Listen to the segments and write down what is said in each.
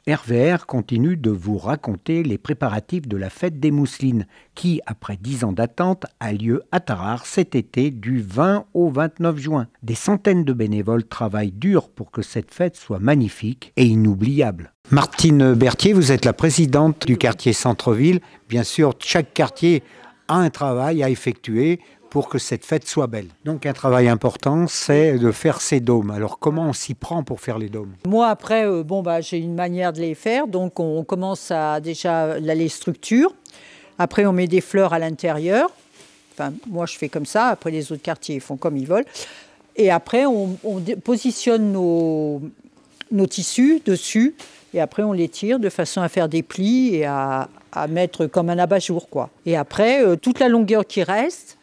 RVR continue de vous raconter les préparatifs de la fête des Mousselines qui, après 10 ans d'attente, a lieu à Tarare cet été du 20 au 29 juin. Des centaines de bénévoles travaillent dur pour que cette fête soit magnifique et inoubliable. Martine Berthier, vous êtes la présidente du quartier Centre-Ville. Bien sûr, chaque quartier a un travail à effectuer pour que cette fête soit belle. Donc un travail important, c'est de faire ces dômes. Alors comment on s'y prend pour faire les dômes? Moi après, j'ai une manière de les faire. Donc on commence à déjà les structures. Après on met des fleurs à l'intérieur. Enfin moi je fais comme ça. Après les autres quartiers font comme ils veulent. Et après on positionne nos tissus dessus. Et après on les tire de façon à faire des plis et à mettre comme un abat-jour, quoi. Et après toute la longueur qui reste,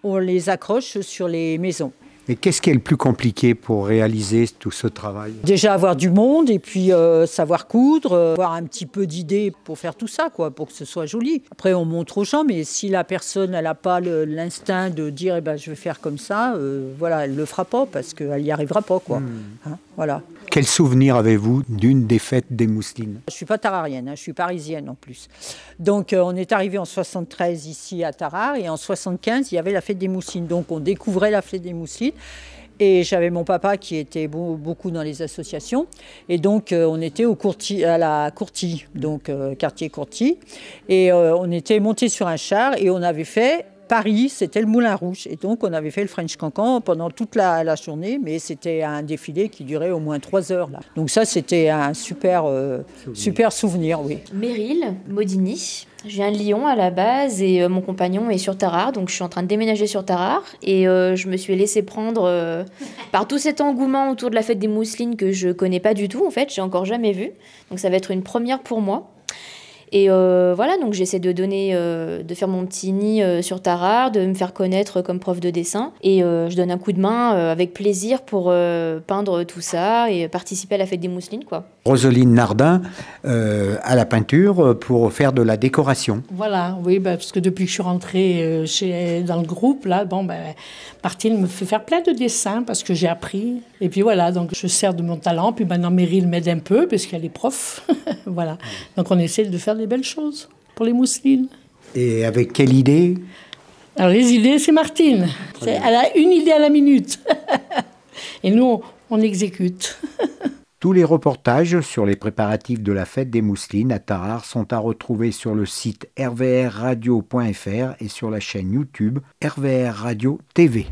on les accroche sur les maisons. Mais qu'est-ce qui est le plus compliqué pour réaliser tout ce travail? Déjà avoir du monde et puis savoir coudre, avoir un petit peu d'idées pour faire tout ça, quoi, pour que ce soit joli. Après on montre aux gens, mais si la personne n'a pas l'instinct de dire je vais faire comme ça, voilà, elle ne le fera pas parce qu'elle n'y arrivera pas, quoi. Hein, voilà. Quel souvenir avez-vous d'une des fêtes des Mousselines? Je ne suis pas tararienne, je suis parisienne en plus. Donc on est arrivé en 73 ici à Tarare et en 75 il y avait la fête des Mousselines. Donc on découvrait la fête des Mousselines. Et j'avais mon papa qui était beaucoup dans les associations. Et donc on était à la Courtille, donc quartier Courtille. Et on était monté sur un char et on avait fait Paris, c'était le Moulin Rouge. Et donc, on avait fait le French Cancan pendant toute la journée, mais c'était un défilé qui durait au moins 3 heures. Là. Donc ça, c'était un super souvenir, oui. Meryl Modini. Je viens de Lyon à la base et mon compagnon est sur Tarare, donc je suis en train de déménager sur Tarare. Et je me suis laissée prendre par tout cet engouement autour de la fête des Mousselines que je connais pas du tout, en fait, j'ai encore jamais vu. Donc ça va être une première pour moi. Et voilà, donc j'essaie de faire mon petit nid sur Tarare, de me faire connaître comme prof de dessin. Et je donne un coup de main avec plaisir pour peindre tout ça et participer à la fête des Mousselines, quoi. Roseline Nardin à la peinture pour faire de la décoration. Voilà, oui, parce que depuis que je suis rentrée dans le groupe, là, Martine me fait faire plein de dessins parce que j'ai appris. Et puis voilà, donc je sers de mon talent. Puis maintenant, Meryl m'aide un peu parce qu'elle est prof. Voilà. Donc on essaie de faire des belles choses pour les Mousselines. Et avec quelle idée? Alors les idées, c'est Martine. Elle a une idée à la minute. Et nous, on exécute. Tous les reportages sur les préparatifs de la fête des Mousselines à Tarare sont à retrouver sur le site rvrradio.fr et sur la chaîne YouTube RVR Radio TV.